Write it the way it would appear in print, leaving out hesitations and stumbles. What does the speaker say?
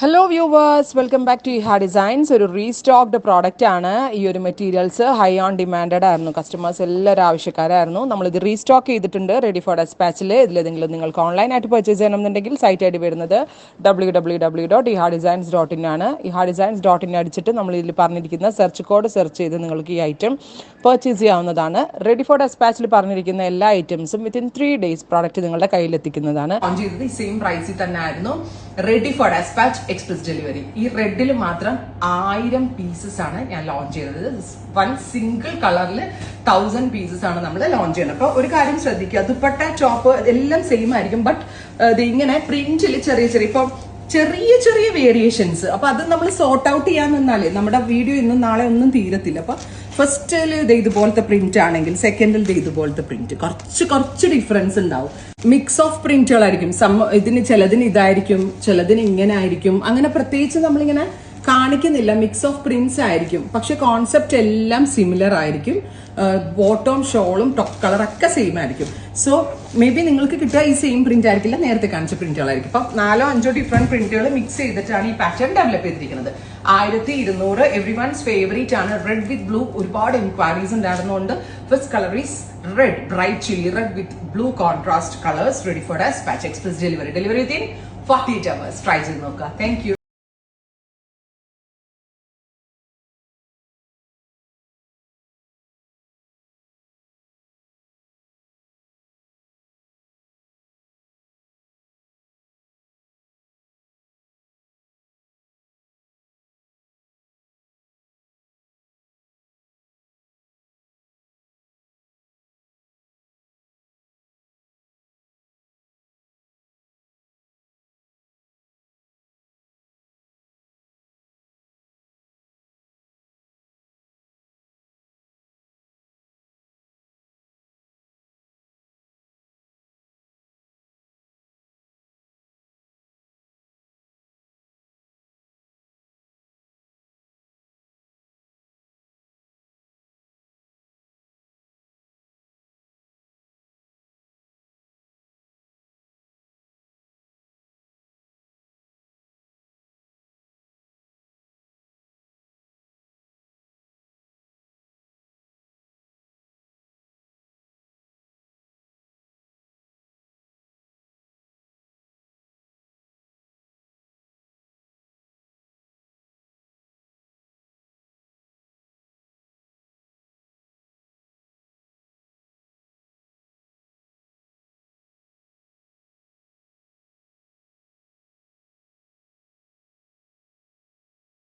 Hello viewers, welcome back to Iha designs. ഒരു restocked product ആണ്. ഈ ഒരു മെറ്റീരിയൽസ് ഹൈ ഓൺ ഡിമാൻഡഡ് ആയിരുന്നു. കസ്റ്റമേഴ്സ് എല്ലാവരും ആവശ്യക്കാരായിരുന്നു. നമ്മളിത് റീസ്റ്റോക്ക് ചെയ്തിട്ടുണ്ട് റെഡി ഫോർ ഡെസ്പാച്ചിൽ. ഇതിലേതെങ്കിലും നിങ്ങൾക്ക് ഓൺലൈനായിട്ട് പർച്ചേസ് ചെയ്യണമെന്നുണ്ടെങ്കിൽ സൈറ്റ് ഐ ഡി വരുന്നത് www.ihadesigns.in ആണ്. ihadesigns.in അടിച്ചിട്ട് നമ്മൾ ഇതിൽ പറഞ്ഞിരിക്കുന്ന സെർച്ച് കോഡ് സെർച്ച് ചെയ്ത് നിങ്ങൾക്ക് ഈ ഐറ്റം പർച്ചേസ് ചെയ്യാവുന്നതാണ്. റെഡി ഫോർ ഡെസ്പാച്ചിൽ പറഞ്ഞിരിക്കുന്ന എല്ലാ ഐറ്റംസും വിത്തിൻ 3 days പ്രോഡക്റ്റ് നിങ്ങളുടെ കയ്യിലെത്തിക്കുന്നതാണ്. ലോഞ്ച് ചെയ്തത് ഈ സെയിം പ്രൈസിൽ തന്നെ ആയിരുന്നു. Ready for despatch express delivery. ഈ റെഡിൽ മാത്രം 1000 പീസസ് ആണ് ഞാൻ ലോഞ്ച് ചെയ്തത്. വൺ സിംഗിൾ കളറിൽ 1000 പീസസ് ആണ് നമ്മൾ ലോഞ്ച് ചെയ്യുന്നത്. അപ്പൊ ഒരു കാര്യം ശ്രദ്ധിക്കുക, ദുപ്പട്ട ടോപ്പ് എല്ലാം സെയിം ആയിരിക്കും. ബട്ട് ഇങ്ങനെ പ്രിന്റിൽ ചെറിയ ഇപ്പം ചെറിയ വേരിയേഷൻസ്. അപ്പൊ അത് നമ്മൾ സോർട്ട് ഔട്ട് ചെയ്യാൻ നിന്നാലേ നമ്മുടെ വീഡിയോ ഇന്നും നാളെ ഒന്നും തീരത്തില്ല. അപ്പൊ ഫസ്റ്റിൽ ഇതുപോലത്തെ പ്രിന്റ് ആണെങ്കിൽ സെക്കൻഡിൽ ഇതുപോലത്തെ പ്രിന്റ് കുറച്ച് ഡിഫറൻസ് ഉണ്ടാവും. മിക്സ് ഓഫ് പ്രിന്റുകളായിരിക്കും. ഇതിന് ചിലതിന് ഇതായിരിക്കും, ചിലതിന് ഇങ്ങനെ ആയിരിക്കും. അങ്ങനെ പ്രത്യേകിച്ച് നമ്മളിങ്ങനെ കാണിക്കുന്നില്ല. മിക്സ് ഓഫ് പ്രിന്റ്സ് ആയിരിക്കും, പക്ഷെ കോൺസെപ്റ്റ് എല്ലാം സിമിലർ ആയിരിക്കും. ബോട്ടം ഷോളും ടോപ്പ് കളർ ഒക്കെ സെയിം ആയിരിക്കും. സോ മേ ബി നിങ്ങൾക്ക് കിട്ടുക ഈ സെയിം പ്രിന്റ് ആയിരിക്കില്ല, നേരത്തെ കാണിച്ച പ്രിന്റുകളായിരിക്കും. ഇപ്പം 4-5 ഡിഫറെന്റ് പ്രിന്റുകൾ മിക്സ് ചെയ്തിട്ടാണ് ഈ പാറ്റേൺ ഡെവലപ്പ് ചെയ്തിരിക്കുന്നത്. 1200 എവ്രി വൺസ് ഫേവറേറ്റ് ആണ്. റെഡ് വിത്ത് ബ്ലൂ ഒരുപാട് എൻക്വയറീസ് ഉണ്ടായിരുന്നുകൊണ്ട് first colour is red, bright chilli red with blue contrast colours. Ready for despatch express delivery within 48 hours. Try ചെയ്ത് നോക്കുക. Thank U.